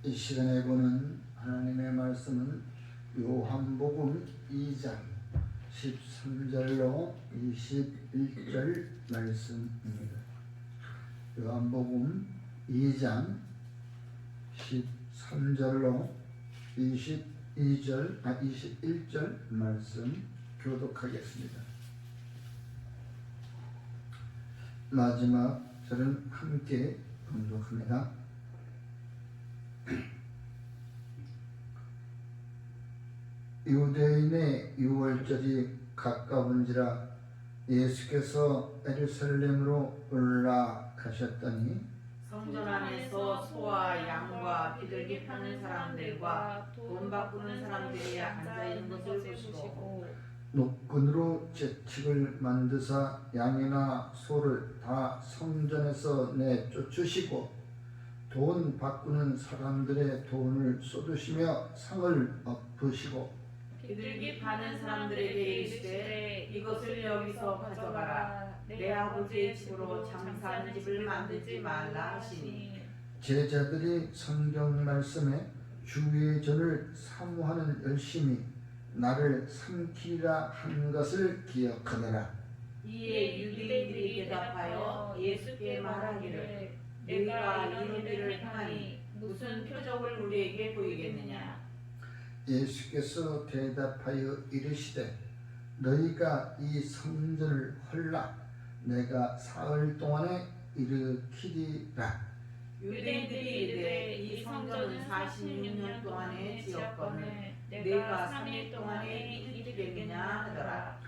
이 시간에 보는 하나님의 말씀은 요한복음 2장 13절로 21절 말씀입니다. 요한복음 2장 13절로 21절 말씀 교독하겠습니다. 마지막 절은 함께 봉독합니다. 유대인의 유월절이 가까운지라 예수께서 예루살렘으로 올라가셨더니 성전 안에서 소와 양과 비둘기 파는 사람들과 돈 바꾸는 사람들이 앉아있는 것을 보시고 노끈으로 재칙을 만드사 양이나 소를 다 성전에서 내쫓으시고 돈 바꾸는 사람들의 돈을 쏟으시며 상을 엎으시고 비둘기 파는 사람들에게 이르시되 이것을 여기서 가져가라. 내 아버지의 집으로 장사하는 집을 만들지 말라 하시니 제자들이 성경 말씀에 주의 전을 사모하는 열심이 나를 삼키리라 한 것을 기억하더라. 이에 유대인들이 대답하여 예수께 말하기를 내가 이런 일을 행하니 무슨 표적을 우리에게 보이겠느냐. 예수께서 대답하여 이르시되 너희가 이 성전을 헐라 내가 사흘 동안에 일으키리라. 유대인들이 이르되 이 성전은 46년 동안에 지었거늘 내가 3일 동안에 일으키겠느냐 하더라.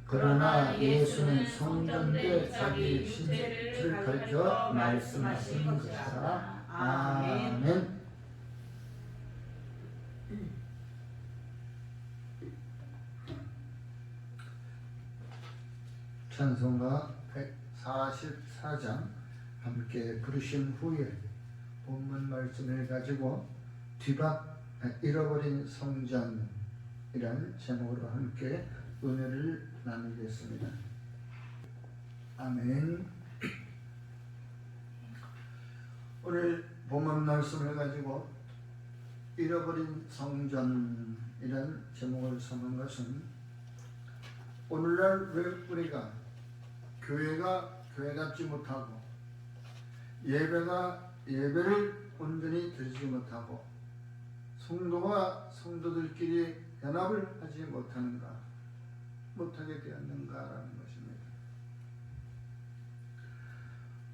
그러나 예수는 성전대 자기 신체를 가르쳐 말씀하신 것이라. 아멘. 찬송가 144장 함께 부르신 후에 본문 말씀을 가지고 잃어버린 성전이라는 제목으로 함께 은혜를 나누겠습니다. 아멘. 오늘 본문 말씀을 가지고 잃어버린 성전이라는 제목을 삼은 것은 오늘날 왜 우리가 교회가 교회답지 못하고 예배가 예배를 온전히 드리지 못하고 성도와 성도들끼리 연합을 하지 못하게 되었는가라는 것입니다.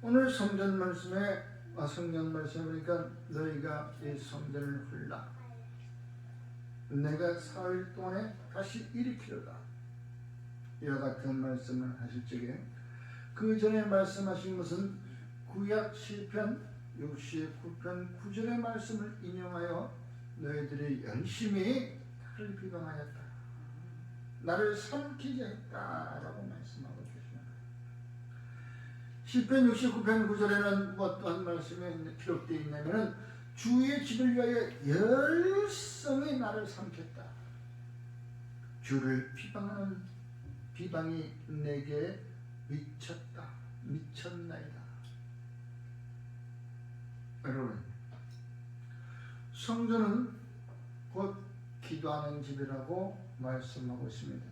오늘 성전 말씀에 보니까 너희가 이 성전을 헐라 내가 사흘 동안에 다시 일으키려다 이와 같은 말씀을 하실 적에 그 전에 말씀하신 것은 구약 시편 69편 9절의 말씀을 인용하여 너희들이 열심히 나를 비방하였다, 나를 삼키게 했다라고 말씀하고 계십니다. 시편 69편 9절에는 어떤 말씀이 기록되어 있냐면 주의 집을 위하여 열성히 나를 삼켰다. 주를 비방하는 비방이 내게 미쳤나이다. 여러분, 성전은 곧 기도하는 집이라고 말씀하고 있습니다.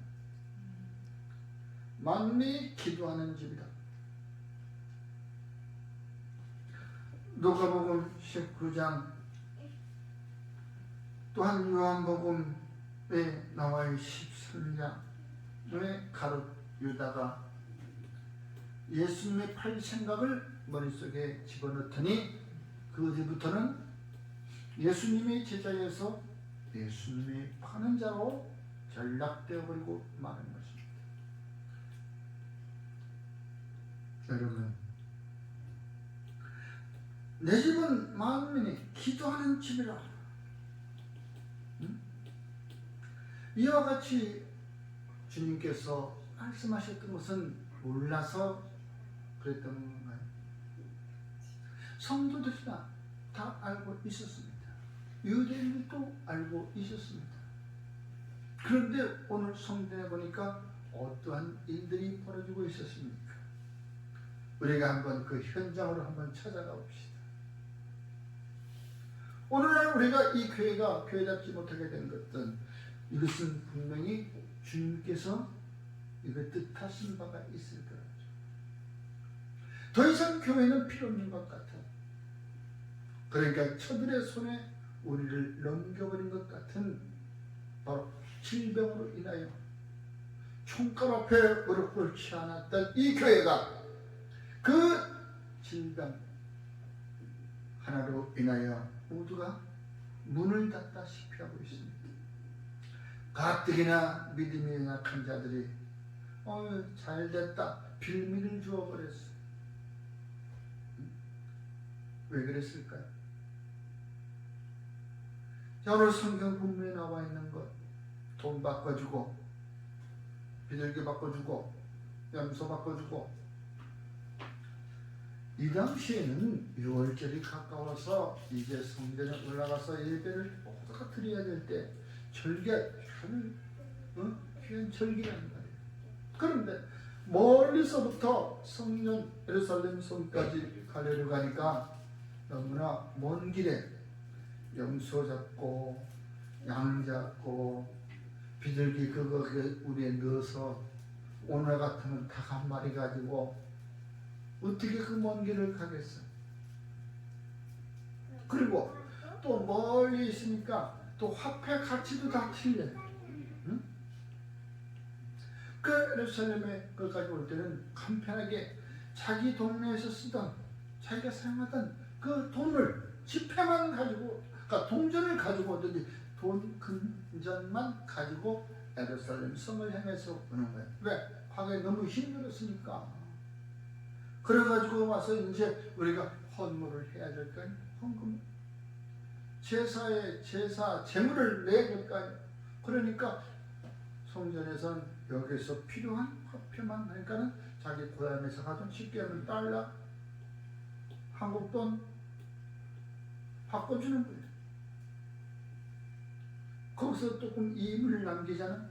만민이 기도하는 집이다. 누가복음 19장 또한 요한복음에 나와 13장에 가룟 유다가 예수님의 팔 생각을 머릿속에 집어넣더니 그 뒤부터는 예수님의 제자에서 예수님의 파는 자로 전락되어 버리고 마는 것입니다. 여러분, 내 집은 만민이 기도하는 집이라. 이와 같이 주님께서 말씀하셨던 것은 몰라서 그랬던 건가요? 성도들이나 다 알고 있었습니다. 유대인들도 알고 있었습니다. 그런데 오늘 성전에 보니까 어떠한 일들이 벌어지고 있었습니까? 우리가 한번 그 현장으로 한번 찾아가 봅시다. 오늘날 우리가 이 교회가 교회 잡지 못하게 된 것은 이것은 분명히 주님께서 이걸 뜻하신 바가 있을 거라죠. 더 이상 교회는 필요 없는 것 같아요. 그러니까 저들의 손에 우리를 넘겨버린 것 같은 바로 질병으로 인하여 총칼 앞에 무릎 꿇지 않았던 이 교회가 그 질병 하나로 인하여 모두가 문을 닫다시피 하고 있습니다. 가뜩이나 믿음이 약한 자들이 잘됐다 빌미를 주어버렸어. 왜 그랬을까요? 자, 오늘 성경 본문에 나와 있는 것, 돈 바꿔주고 비둘기 바꿔주고 염소 바꿔주고, 이 당시에는 6월절이 가까워서 이제 성전에 올라가서 예배를 모두가 드려야 될 때 절개 귀한 절기라는 말이에요. 그런데 멀리서부터 성전 예루살렘 성까지 가려고 가니까 너무나 먼 길에 염소 잡고 양 잡고 비둘기 그거 우리에 넣어서 오늘 같으면 닭 한 마리 가지고 어떻게 그 먼 길을 가겠어? 그리고 또 멀리 있으니까 또 화폐 가치도 다 틀려요. 응? 그 예루살렘에 거기까지 올 때는 간편하게 자기 동네에서 쓰던 자기가 사용하던 그 돈을 지폐만 가지고, 그러니까 동전을 가지고 오더니 돈 금전만 가지고 예루살렘 성을 향해서 오는 거예요. 왜? 과거에 너무 힘들었으니까. 그래가지고 와서 이제 우리가 헌물을 해야 될 거 아니에요. 헌금. 제사, 제물을 내야 될 거 아니에요. 그러니까 성전에서는 여기서 필요한 화폐만 하니까는 자기 고향에서 가진 쉽게 하면 달러, 한국 돈 바꿔주는 거예요. 거기서 조금 이임을 남기잖아.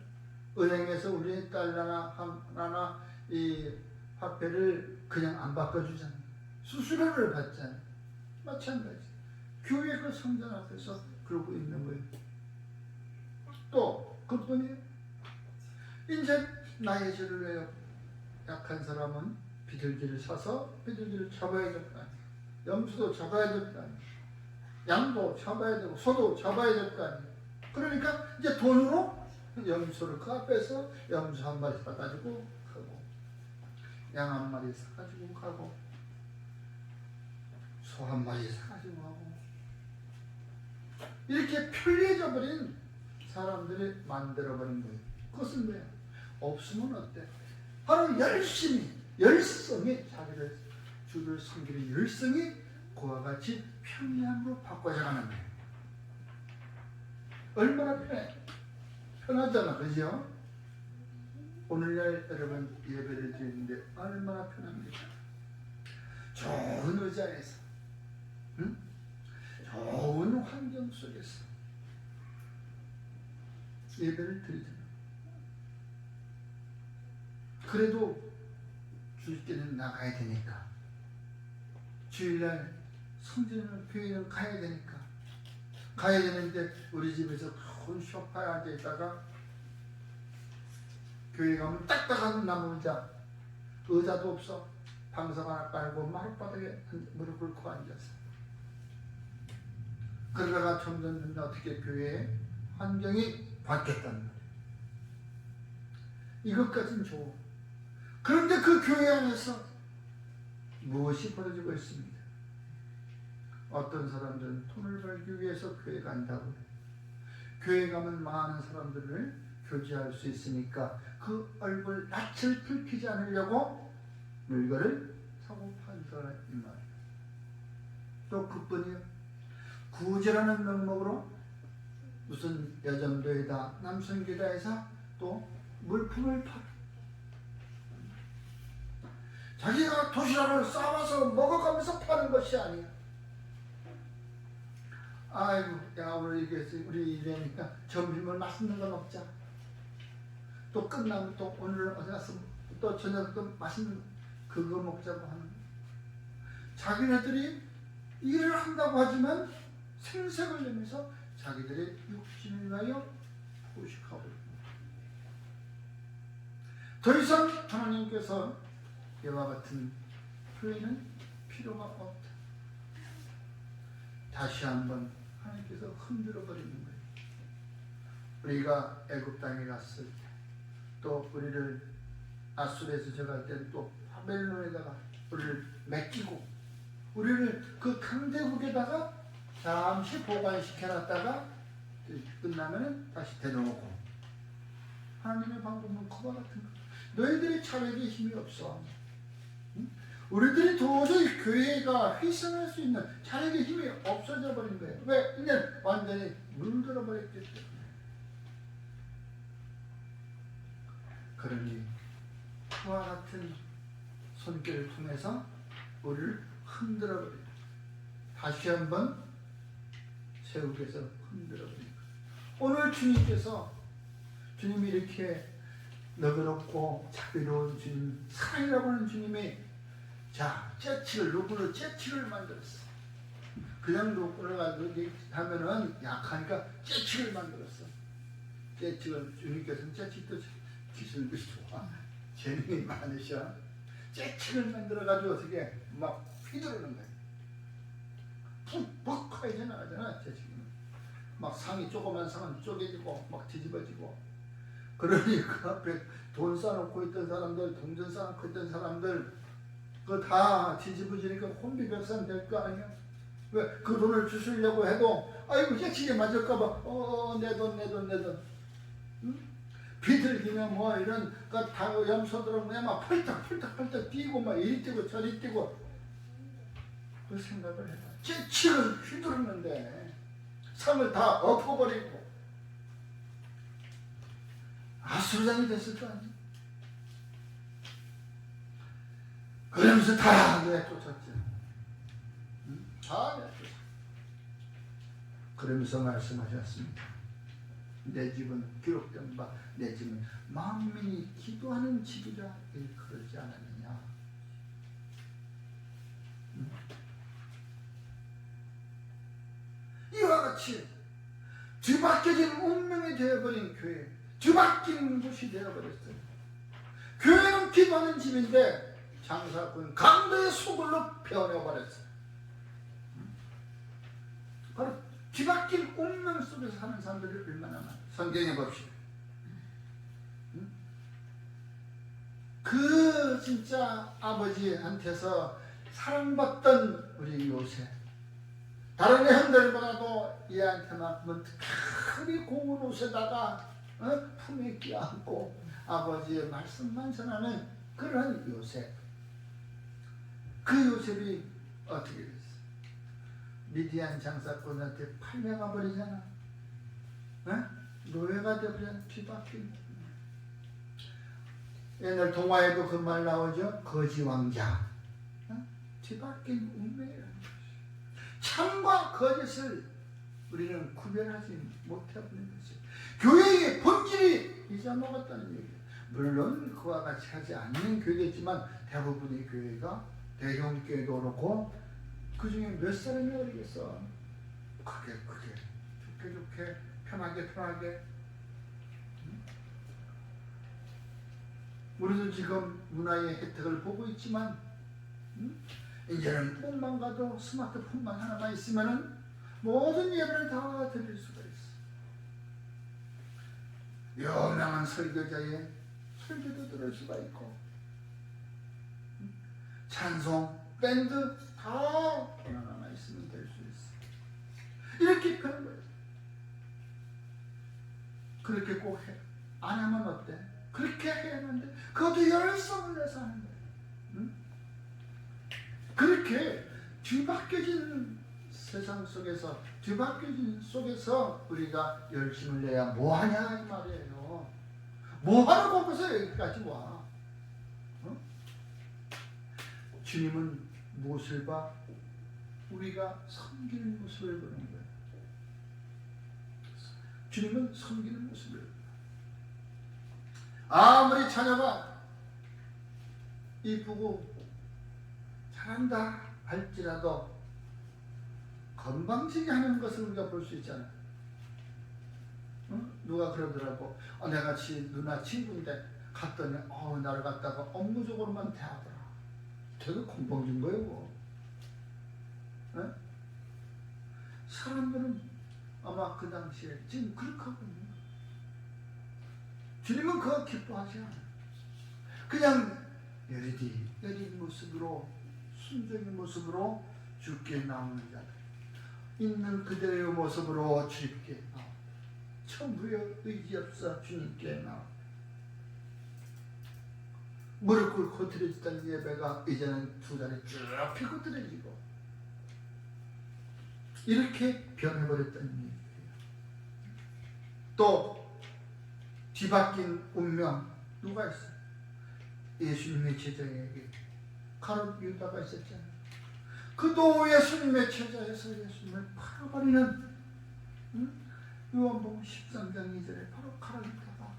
은행에서 우리 달러나 하나나 이 화폐를 그냥 안 바꿔주잖아. 수수료를 받잖아. 마찬가지. 교회 그 성전 앞에서 그러고 있는 거예요. 또 그뿐이에요. 이제 나의 죄를 위하여 약한 사람은 비둘기를 사서 비둘기를 잡아야 될 거 아니에요. 염소도 잡아야 될 거 아니에요. 양도 잡아야 되고 소도 잡아야 될 거 아니에요. 그러니까 이제 돈으로 염소를 그 앞에서 염소 한 마리 사가지고 가고, 양 한 마리 사가지고 가고, 소 한 마리 사가지고 가고, 이렇게 편리해져 버린 사람들이 만들어버린 거예요. 그것은 뭐야? 없으면 어때? 바로 열심히, 열성이 자기를 주를 섬기는 열성이 그와 같이 편리함으로 바꿔져가는 거예요. 얼마나 편해? 편하잖아, 그죠? 오늘날 여러분 예배를 드리는데 얼마나 편합니까? 좋은 의자에서, 응? 좋은 환경 속에서 예배를 드리잖아. 그래도 주일때는 나가야 되니까, 주일날 성전을 교회를 가야 되니까, 가야 되는데 우리 집에서 큰 소파에 앉아 있다가 교회 가면 딱딱한 나무 의자도 없어. 방석 하나 깔고 마룻바닥에 무릎 꿇고 앉았어. 그러다가 점점 어떻게 교회의 환경이 바뀌었단 말이에요. 이것까지는 좋아. 그런데 그 교회 안에서 무엇이 벌어지고 있습니다. 어떤 사람들은 돈을 벌기 위해서 교회 간다고 해요. 교회 가면 많은 사람들을 교제할 수 있으니까 그 얼굴 낯을 붉히지 않으려고 물건을 사고 판다라 이 말이에요. 또 그뿐이에요. 구제라는 명목으로 무슨 여전도에다 남성교다에서 또 물품을 팔아. 자기가 도시락을 싸와서 먹어가면서 파는 것이 아니야. 아이고, 야, 오늘 이게 우리 이래니까 점심을 맛있는 거 먹자. 또 끝나면 또 오늘 어디 가서 또 저녁 또 맛있는 그거 먹자고 하는. 자기네들이 일을 한다고 하지만 생색을 내면서 자기들의 육신을 위하여 포식하고 있습니다. 더 이상 하나님께서 이와 같은 교회는 필요가 없다. 다시 한번 하나님께서 흔들어 버리는 거예요. 우리가 애굽 땅에 갔을 때, 또 우리를 아수르에서 저갈 때, 또 바벨론에다가 우리를 맡기고, 우리를 그 강대국에다가 잠시 보관시켜놨다가 끝나면 다시 데려오고. 하나님의 방법은 그와 같은 거. 너희들이 차례에 힘이 없어. 응? 우리들이 도저히 교회가 휘성할 수 있는 차례에 힘이 없어져 버린 거예요. 왜? 이제 완전히 물들어 버렸기 때문에. 그러니 그와 같은 손길을 통해서 우리를 흔들어 버립니다. 다시 한번 세우께서 흔들어 버립니다. 오늘 주님이 이렇게 너그럽고 자비로운 주님, 사랑이라고 하는 주님이 누구를 재치를 만들었어. 그냥 누구를 가지고 하면은 약하니까 재치를 만들었어. 재치를, 주님께서는 재치도 기술도 좋아. 재능이 많으셔. 재치를 만들어가지고 어떻게 막 휘두르는 거야. 푹 하게 나가잖아, 재치는. 막 상이 조그만 상은 쪼개지고 막 뒤집어지고. 그러니 그 앞에 돈 쌓아놓고 있던 사람들, 동전 쌓아놓고 있던 사람들 그거 다 뒤집어지니까 혼비백산 될 거 아니야. 왜? 그 돈을 주시려고 해도 아이고 재치게 맞을까봐 내 돈 응? 비틀기면 뭐 이런 다 염소들은 그냥 막 펄떡 뛰고 막 이리 뛰고 저리 뛰고. 그 생각을 해봐. 재치를 휘두르는데 상을 다 엎어버리고 아수르장이 됐을 거 아니야. 그러면서 다 내쫓았지. 응? 다 내쫓았지. 그러면서 말씀하셨습니다. 내 집은 기록된 바, 내 집은 만민이 기도하는 집이라 그러지 않았느냐. 응? 이와 같이 뒤바뀌어진 운명이 되어버린 교회, 뒤바뀐 곳이 되어버렸어요. 교회는 기도하는 집인데 장사꾼은 강도의 소굴로 변해버렸어요. 바로 뒤바뀐 운명 속에서 사는 사람들이 얼마나 많아요. 성경에 봅시다. 그 진짜 아버지한테서 사랑받던 우리 요셉, 다른 형들보다도 얘한테만큼은 특별히 고운 옷에다가 품에 끼안고 아버지의 말씀만 전하는 그런 요셉. 그 요셉이 어떻게 됐어? 미디안 장사꾼한테 팔려가 버리잖아. 노예가 되버린 뒤바뀐. 옛날 동화에도 그 말 나오죠. 거지 왕자. 뒤바뀐 운명이라는 것이. 참과 거짓을 우리는 구별하지 못해버린 것이. 교회의 본질이 잊어먹었다는 얘기예요. 물론 그와 같이 하지 않는 교회겠지만 대부분의 교회가 대형교회도 그렇고 그 중에 몇 사람이 어리겠어. 크게 좋게 편하게 우리도 지금 문화의 혜택을 보고 있지만 이제는 폰만 가도 스마트폰만 하나만 있으면 모든 예배를 다 드릴 수가 있어. 유명한 설교자의 설교도 들을 수가 있고 찬송, 밴드 다 폰 하나만 있으면 될 수 있어. 이렇게 편한 거예요. 그렇게 꼭 해. 안 하면 어때? 그렇게 해야 하는데 그것도 열성을 내서 하는 거예요. 응? 그렇게 뒤바뀌어진 세상 속에서 뒤바뀌어진 속에서 우리가 열심을 내야 뭐하냐 이 말이에요. 뭐하러 거기서 여기까지 와? 어? 주님은 무엇을 봐? 우리가 섬기는 모습을 보는 거예요. 주님은 섬기는 모습을 봐요. 아무리 자녀가 이쁘고 잘한다 할지라도 건방지게 하는 것을 우리가 볼 수 있잖아요. 응? 누가 그러더라고. 내가 누나 친구인데 갔더니 나를 갖다가 업무적으로만 대하더라. 되게 건방진 거예요. 뭐. 응? 사람들은 아마 그 당시에 지금 그렇게 하고 있는 거예요. 주님은 그거 기뻐하지 않아요. 그냥 여린 모습으로 순종의 모습으로 주께 나오는 자들, 있는 그대의 모습으로 주님께 나옵니다. 천부여 의지 없어 주님께 나옵니다. 무릎 꿇고 드려지던 예배가 이제는 두 다리 쭉 펴고 드려지고 이렇게 변해버렸던 일이에요. 또 뒤바뀐 운명 누가 있어요? 예수님의 제자에게 가룟 유다가 있었잖아요. 그도 예수님의 제자에서 예수님을 팔아버리는 요한복음 13장 2절에 바로 가룟 유다가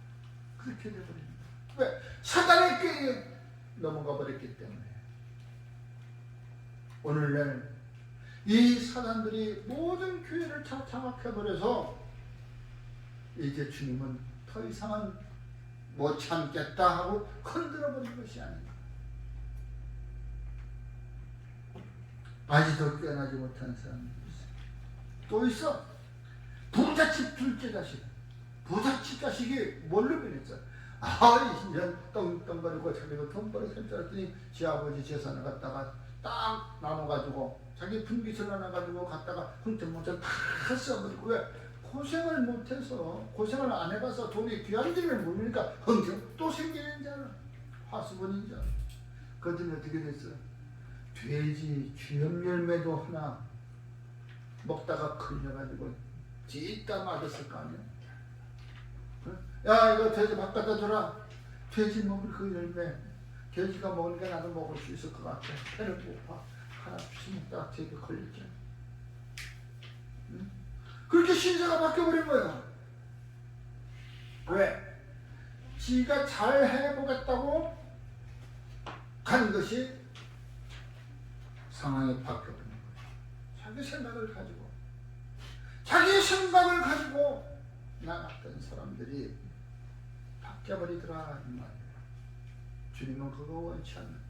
그렇게 되어버립니다. 왜? 사단의 꾀에 넘어가 버렸기 때문에. 오늘날 이 사단들이 모든 교회를 다 장악해버려서 이제 주님은 더 이상은 못 참겠다 하고 흔들어버린 것이 아닙니다. 아직도 깨어나지 못한 사람들이 있어요. 또 있어. 부잣집 둘째 자식. 부잣집 자식이 뭘로 변했어? 이제 떵떵거리고 자기가 돈 벌어 살 줄 알았더니 지 아버지 재산을 갖다가 딱 나눠가지고 자기 분깃을 나눠가지고 갖다가 흥청망청 다 써버리고. 왜? 고생을 못해서, 고생을 안 해봐서 돈이 귀한 길을 모르니까 흥청 또 생기는 자는 화수분인 자. 그들은 어떻게 됐어? 돼지 주염 열매도 하나 먹다가 걸려가지고 찢다 맞았을 거 아니야? 야, 이거 돼지 밥 갖다 줘라. 돼지 먹을 그 열매 돼지가 먹으니까 나도 먹을 수 있을 것 같아. 배를 고파. 하나 피먹다가 돼지 걸렸잖아. 응? 그렇게 신세가 바뀌어버린 거예요. 왜? 지가 잘 해보겠다고 간 것이 상황이 바뀌어버린 거예요. 자기 생각을 가지고 나갔던 사람들이 바뀌어버리더라 이 말이에요. 주님은 그거 원치 않는 거예요.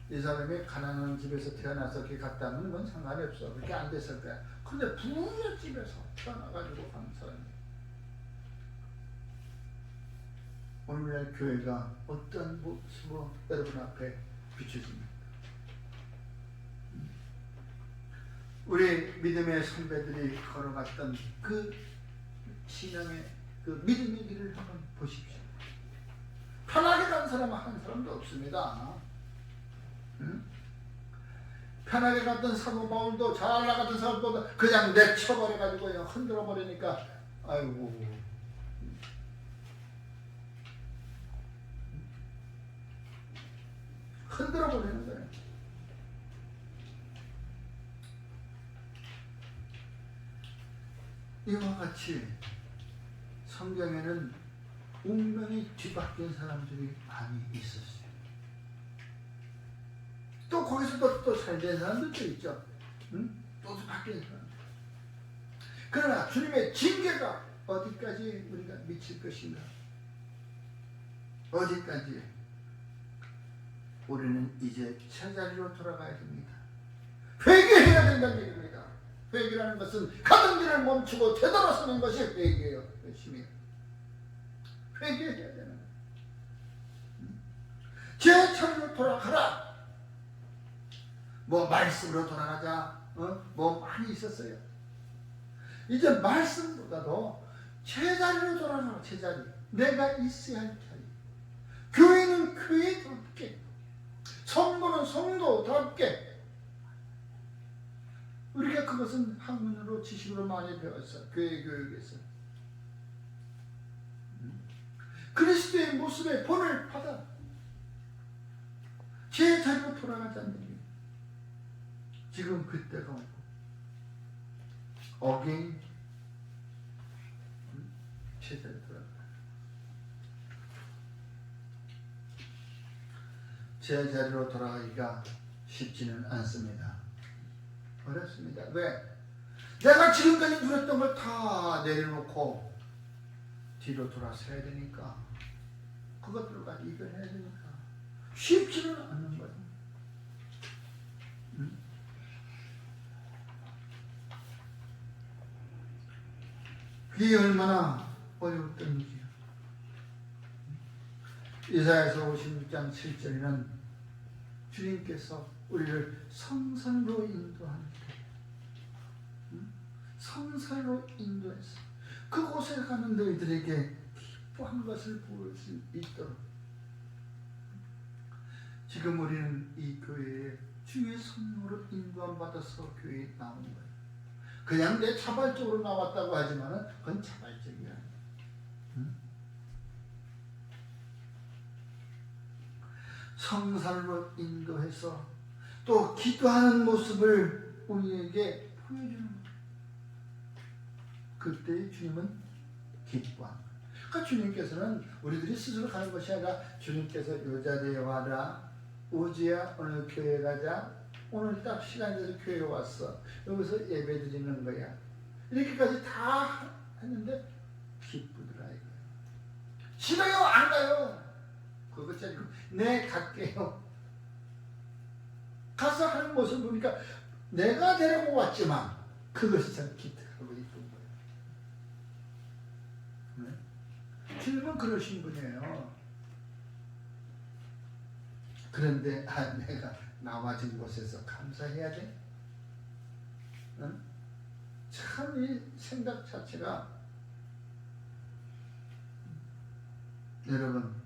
이 사람이 가난한 집에서 태어나서 그렇게 갔다면 건 상관이 없어. 그렇게 안 됐을 거야. 근데 부잣집에서 태어나가지고 간 사람이에요. 오늘날 교회가 어떤 모습으로 여러분 앞에 비춰집니까? 우리 믿음의 선배들이 걸어갔던 그 신앙의 그 믿음의 길을 한번 보십시오. 편하게 간 사람은 한 사람도 없습니다. 응? 편하게 갔던 사도 바울도 잘 나갔던 사람보다 그냥 내쳐버려가지고 흔들어버리니까 아이고. 흔들어버리는 거예요. 이와 같이 성경에는 운명이 뒤바뀐 사람들이 많이 있었어요. 또 거기서 또 잘된 사람들도 있죠. 응? 또 바뀐 사람들. 그러나 주님의 징계가 어디까지 우리가 미칠 것인가? 어디까지? 우리는 이제 제자리로 돌아가야 됩니다. 회개해야 된다는 얘기입니다. 회개라는 것은 가던 길을 멈추고 되돌아서는 것이 회개예요. 열심히 회개해야 되는 거예요. 제 차례로 돌아가라. 뭐 말씀으로 돌아가자. 뭐 많이 있었어요. 이제 말씀보다도 제자리로 돌아가라. 제자리. 내가 있어야 할 자리. 교회는 교회답게, 성도는 성도답게. 우리가 그것은 학문으로 지식으로 많이 배웠어. 교회 교육에서. 그리스도의 모습의 본을 받아 제자리로 돌아가자는 얘기예요. 지금 그때가 오고 어게인 제자리로 돌아가. 제자리로 돌아가기가 쉽지는 않습니다. 어렵습니다. 왜? 내가 지금까지 누렸던 걸 다 내려놓고 뒤로 돌아서야 되니까, 그것들과 이별해야 되니까 쉽지는 않는 거예요. 그게 얼마나 어려웠던지요. 이사야서 56장 7절에는 주님께서 우리를 성산으로 인도하는 성산으로 인도해서 그곳에 가는 너희들에게 기뻐한 것을 보일 수 있도록, 지금 우리는 이 교회에 주의 성령으로 인도함 받아서 교회에 나오는 거예요. 그냥 내 자발적으로 나왔다고 하지만은 그건 자발적이야. 성산으로 인도해서 또 기도하는 모습을 우리에게 보여주는 거예요. 그때 주님은 기뻐합니다. 그러니까 주님께서는 우리들이 스스로 가는 것이 아니라, 주님께서 이 자리에 와라, 우지야 오늘 교회 가자, 오늘 딱 시간 돼서 교회 왔어, 여기서 예배 드리는 거야, 이렇게까지 다 했는데 기쁘더라 이거예요. 싫어요? 안 가요? 그것이 아니고 네 갈게요. 가서 하는 모습 보니까 내가 데리고 왔지만 그것이 참 기특하고 이쁜 거예요. 네? 주님은 그러신 분이에요. 그런데 내가 나와진 곳에서 감사해야 돼? 응? 참 이 생각 자체가, 여러분,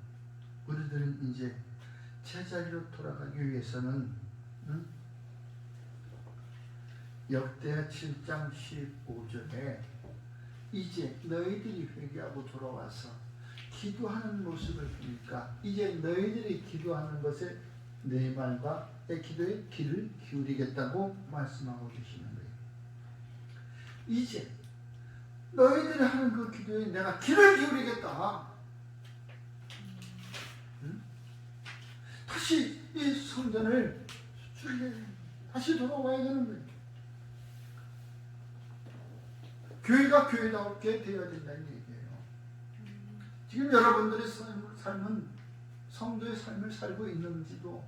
우리들은 이제 제자리로 돌아가기 위해서는 역대하 7장 15절에 이제 너희들이 회개하고 돌아와서 기도하는 모습을 보니까 이제 너희들이 기도하는 것에 내 말과 내 기도에 귀를 기울이겠다고 말씀하고 계시는 거예요. 이제 너희들이 하는 그 기도에 내가 귀를 기울이겠다. 다시 이 성전을 다시 돌아와야 되는 거예요. 교회가 교회답게 되어야 된다는 얘기예요. 지금 여러분들의 삶은 성도의 삶을 살고 있는지도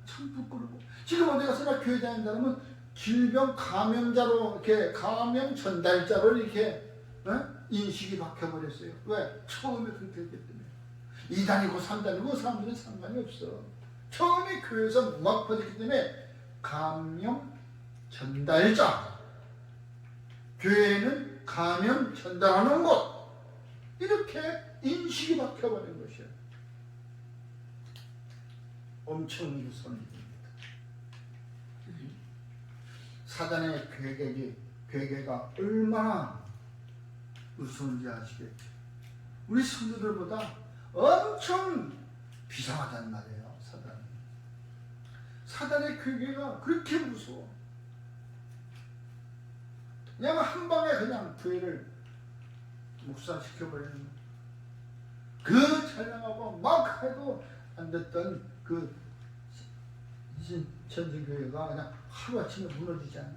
참 부끄럽고, 지금 어디 가서나 교회 다닌다면 질병 감염자로, 이렇게 감염 전달자로 이렇게 인식이 박혀버렸어요. 왜? 처음에 그렇게 했기 때문에. 2단이고 3단이고 사람들은 상관이 없어. 처음에 교회에서 막 퍼졌기 때문에 감염 전달자, 교회는 감염 전달하는 곳, 이렇게 인식이 박혀버린 것이야. 엄청 무서운 일입니다. 사단의 괴계가 얼마나 무서운지 아시겠죠? 우리 성도들보다 엄청 비상하단 말이에요. 사단의 괴계가 그렇게 무서워. 그냥 한 방에 그냥 교회를 묵살시켜버리는 거예요. 그 찬양하고 막 해도 안 됐던 그 전진교회가 그냥 하루아침에 무너지지 않아요.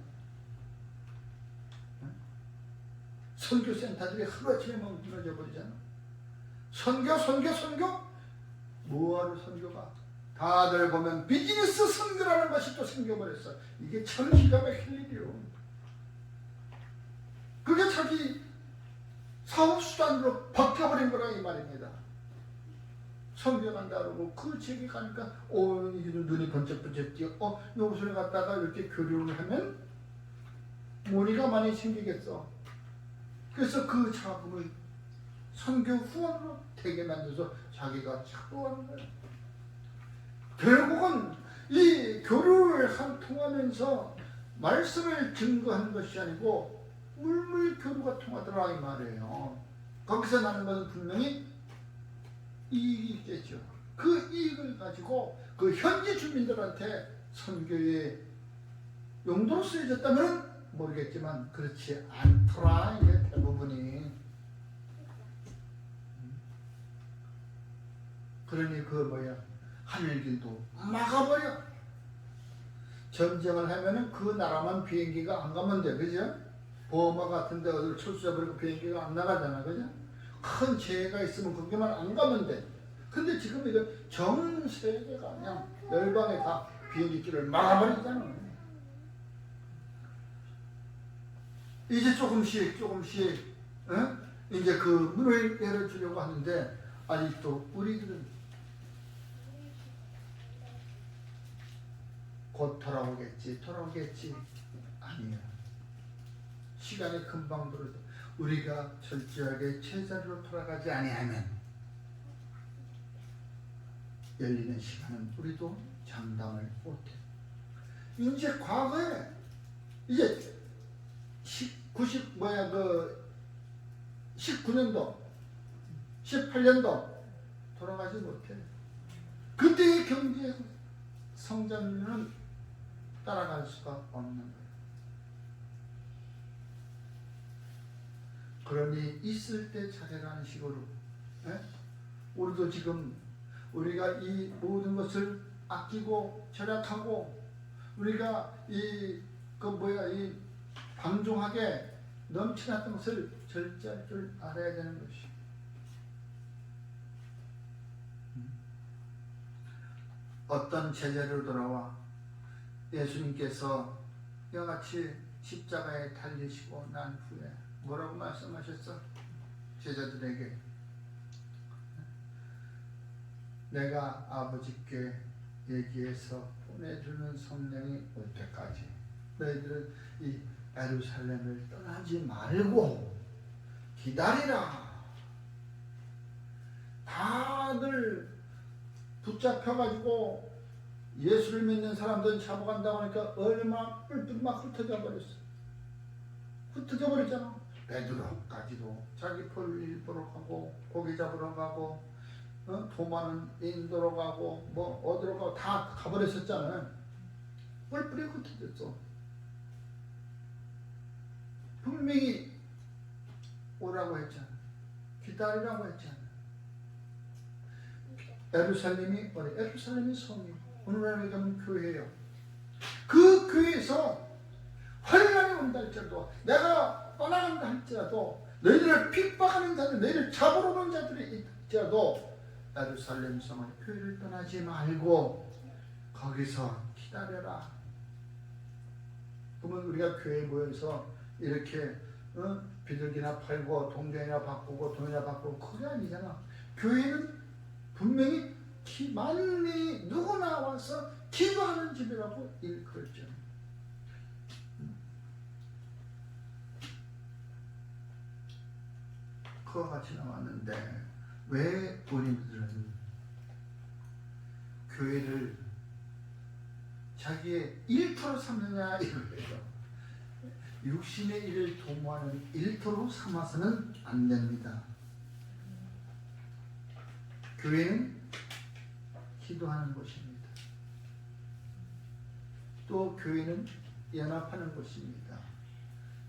선교센터들이 하루아침에 막 무너져 버리잖아. 선교 뭐하러 선교가, 다들 보면 비즈니스 선교라는 것이 또 생겨버렸어. 이게 참 기가 막힐 일이요. 그게 자기 사업수단으로 바뀌어버린 거라 이 말입니다. 선교간다 그러고 그 지역에 가니까 이게 눈이 번쩍번쩍 띄어 요것을 갖다가 이렇게 교류를 하면 money가 많이 생기겠어. 그래서 그 자금을 선교 후원으로 되게 만들어서 자기가 착보하는 거예요. 결국은 이 교류를 통하면서 말씀을 증거하는 것이 아니고 물물 교류가 통하더라 이 말이에요. 거기서 나는 것은 분명히 이익이 있겠죠. 그 이익을 가지고 그 현지 주민들한테 선교의 용도로 쓰여졌다면 모르겠지만 그렇지 않더라 이게 대부분이. 그러니 그 하늘길도 막아버려. 전쟁을 하면은 그 나라만 비행기가 안 가면 돼, 그죠? 버마 같은 데 어디를 철수해버리고 비행기가 안 나가잖아, 그죠? 큰 재해가 있으면 거기만 안 가면 돼. 근데 지금 이거 전 세계가 그냥 열방에 다 비행기 길을 막아버리잖아. 이제 조금씩 이제 그 문을 열어주려고 하는데 아직도 우리들은 곧 돌아오겠지 아니야. 시간이 금방 들어도 우리가 철저하게 제자리로 돌아가지 아니하면 열리는 시간은 우리도 장담을 못해. 이제 과거에 이제 19년도 18년도 돌아가지 못해. 그때의 경제 성장률은 따라갈 수가 없는 거예요. 그러니 있을 때 잘해라는 식으로 우리도 지금 우리가 이 모든 것을 아끼고 절약하고 우리가 이 방종하게 넘치났던 것을 절제할 줄 알아야 되는 것이. 어떤 제자리로 돌아와 예수님께서 이와 같이 십자가에 달리시고 난 후에 뭐라고 말씀하셨어? 제자들에게 내가 아버지께 얘기해서 보내주는 성령이 올 때까지 너희들은 이 예루살렘을 떠나지 말고 기다리라. 다들 붙잡혀가지고 예수를 믿는 사람들은 잡아간다고 하니까 얼마나 뿔뿔 막 흩어져 버렸어. 흩어져 버렸잖아. 베드로까지도 자기 폴 일보러 가고 고기 잡으러 가고 도마는 인도로 가고 뭐 어디로 가고 다 가버렸었잖아요. 뿔뿔이 흩어졌어. 분명히 오라고 했잖아. 기다리라고 했잖아. 예루살렘이 성이 오늘날에 가면 교회예요. 그 교회에서 환란이 온다 할지라도 내가 떠나간다 할지라도 너희들을 핍박하는 자들 너희를 잡으러 오는 자들이 있을지라도 예루살렘 성은 교회를 떠나지 말고 거기서 기다려라. 그러면 우리가 교회에 모여서 이렇게 비둘기나 팔고 동전이나 바꾸고 돈이나 바꾸고 그게 아니잖아. 교회는 분명히 만민이 누구나 와서 기도하는 집이라고 일컬죠. 그와 같이 나왔는데 왜 우리들은 교회를 자기의 일터로 삼느냐 이거예요. 육신의 일을 도모하는 일터로 삼아서는 안 됩니다. 교회는 기도하는 곳입니다. 또 교회는 연합하는 곳입니다.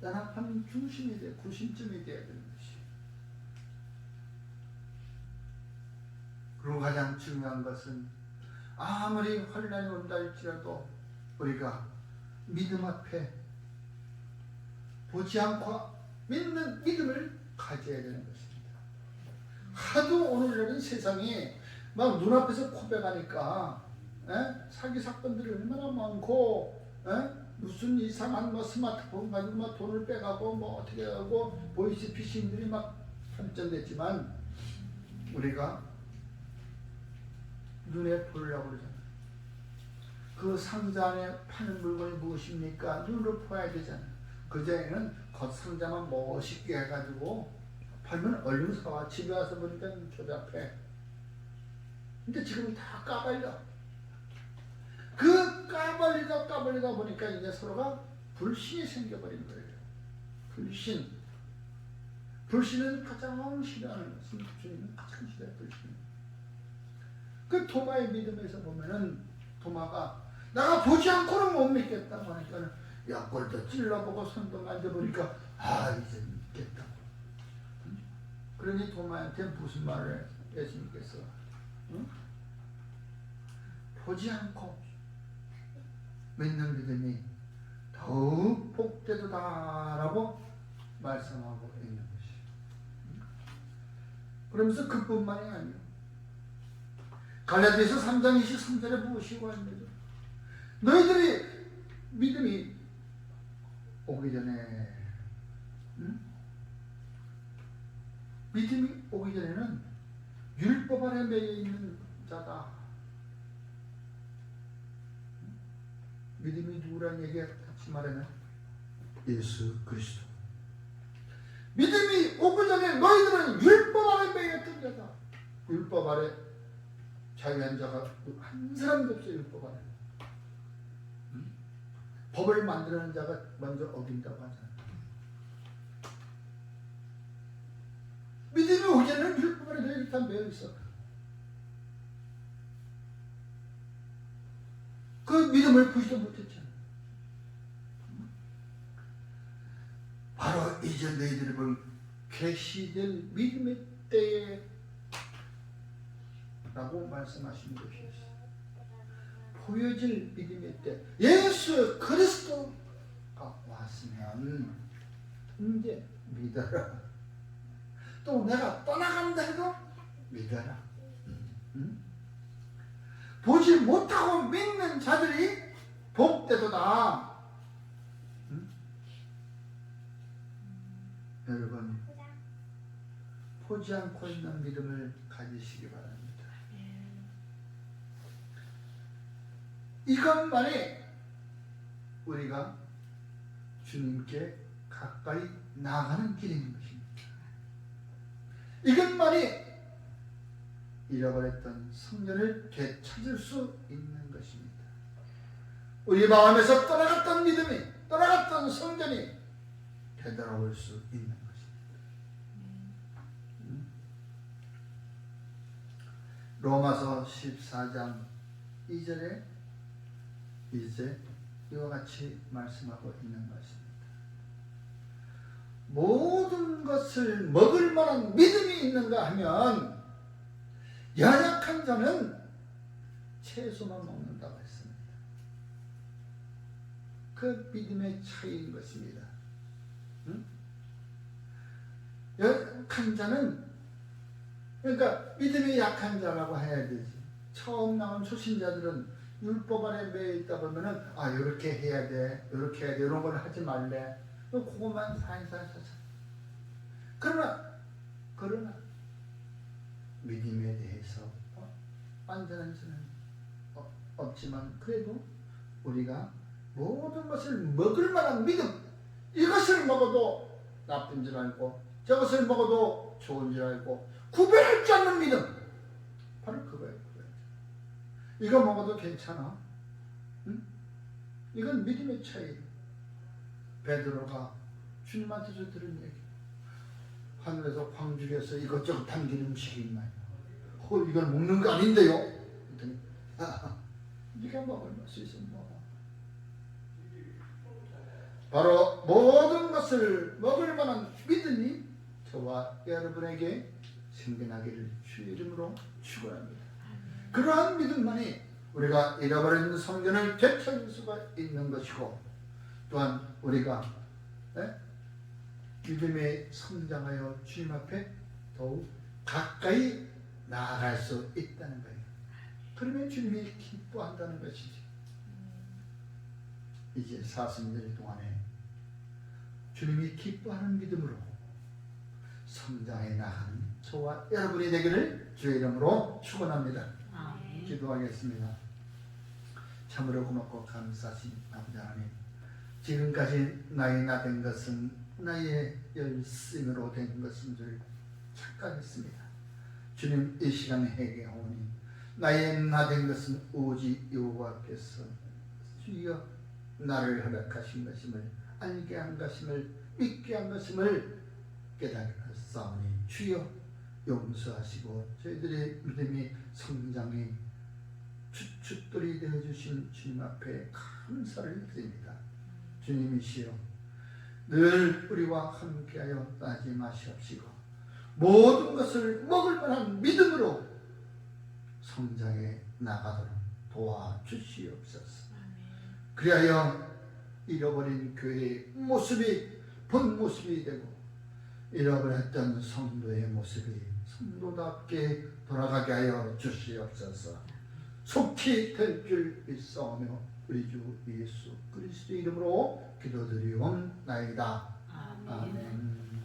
연합하는 중심이 돼야 구심점이 되어야 되는 것이에요. 그리고 가장 중요한 것은 아무리 환난이 온다 할지라도 우리가 믿음 앞에 보지 않고 믿는 믿음을 가져야 되는 것입니다. 하도 오늘날은 세상이 막 눈앞에서 코백하니까 사기 사건들이 얼마나 많고 무슨 이상한 뭐 스마트폰 가지고 막 돈을 빼가고 뭐 어떻게 하고 보이스피싱들이 막 발전됐지만 우리가 눈에 보려고 그러잖아요. 그 상자 안에 파는 물건이 무엇입니까? 눈으로 보아야 되잖아요. 그전에는 겉상자만 멋있게 해가지고 팔면 얼른 사와. 집에 와서 보니까 조잡해. 근데 지금 다 까발려. 그 까발리다 보니까 이제 서로가 불신이 생겨버린 거예요. 불신은 가장 싫어하는 것은 주님은 가장 싫어요. 불신. 그 토마의 믿음에서 보면은 토마가 내가 보지 않고는 못 믿겠다고 하니까 약골도 찔러보고 손도 만져보니까 이제 믿겠다고. 그러니 토마한테 무슨 말을 예수님께서 보지 않고 믿는 믿음이 더욱 복되도다라고 말씀하고 있는 것이에요. 그러면서 그뿐만이 아니에요. 갈라디아서 3장 23절에 무엇이고 하는지, 너희들이 믿음이 오기 전에, 믿음이 오기 전에는 율법 아래 매여 있는 자다. 믿음이 누구란 얘기가 같이 말하면 예수 그리스도. 믿음이 오기 전에 너희들은 율법 아래 매여 있던 자다. 율법 아래 자유한 자가 한 사람도 없어요. 율법 아래. 법을 만드는 자가 먼저 어긴다고 하잖아요. 믿음이 오기 전에는 율법 아래 너희들이 다 매여 있어. 그 믿음을 보지도 못했잖아. 바로 이제 너희들이 볼 계시될 믿음의 때에 라고 말씀하신 것이었어요. 보여질 믿음의 때, 예수 그리스도가 왔으면 이제 믿어라. 또 내가 떠나간다 해도 믿어라. 보지 못하고 믿는 자들이 복되도다. 여러분, 보지 않고 있는 믿음을 가지시기 바랍니다. 이것만이 우리가 주님께 가까이 나가는 길인 것입니다. 이것만이 잃어버렸던 성전을 되찾을 수 있는 것입니다. 우리 마음에서 떠나갔던 믿음이, 떠나갔던 성전이 되돌아올 수 있는 것입니다. 로마서 14장 2절에 이제 이와 같이 말씀하고 있는 것입니다. 모든 것을 먹을 만한 믿음이 있는가 하면 연약한 자는 채소만 먹는다고 했습니다. 그 믿음의 차이인 것입니다. 약한 자는, 그러니까 믿음이 약한 자라고 해야 되지. 처음 나온 초신자들은 율법 안에 매여 있다 보면은 이렇게 해야 돼, 이렇게 해야 돼, 이런 걸 하지 말래. 그것만 살살살살. 그러나 믿음에 대해서 완전한 자는 없지만 그래도 우리가 모든 것을 먹을 만한 믿음, 이것을 먹어도 나쁜 줄 알고 저것을 먹어도 좋은 줄 알고 구별할 줄 아는 믿음, 바로 그거예요. 이거 먹어도 괜찮아. 응? 이건 믿음의 차이. 베드로가 주님한테서 들은 얘기. 하늘에서 광주에서 이것저것 담긴 음식이 있나요? 이건 먹는 거 아닌데요? 그랬더니 네가 먹을 수 있으면 먹어. 바로 모든 것을 먹을 만한 믿음이 저와 여러분에게 생겨나기를 주의 이름으로 축원합니다. 그러한 믿음만이 우리가 잃어버린 성전을 되찾을 수가 있는 것이고, 또한 우리가 믿음에 성장하여 주님 앞에 더욱 가까이 나아갈 수 있다는 거예요. 그러면 주님이 기뻐한다는 것이지. 이제 사순절 동안에 주님이 기뻐하는 믿음으로 성장해 나가는 저와 여러분이 되기를 주의 이름으로 축원합니다. 기도하겠습니다. 참으로 고맙고 감사하신 아버지 하나님, 지금까지 나의 나 된 것은 나의 열심으로 된 것인 줄 착각했습니다. 주님, 이 시간에 회개하오니 나의 나 된 것은 오직 여호와께서 주여 나를 허락하신 것임을, 알게 한 것임을, 믿게 한 것임을 깨달았사오니 주여 용서하시고 저희들의 믿음이 성장해 주춧돌이 되어주신 주님 앞에 감사를 드립니다. 주님이시여, 늘 우리와 함께하여 떠나지 마시옵시고 모든 것을 먹을 만한 믿음으로 성장해 나가도록 도와주시옵소서. 그리하여 잃어버린 교회의 모습이 본 모습이 되고 잃어버렸던 성도의 모습이 성도답게 돌아가게 하여 주시옵소서. 속히 될 줄 믿사오며 우리 주 예수 그리스도 이름으로 기도드리옵나이다. 아멘.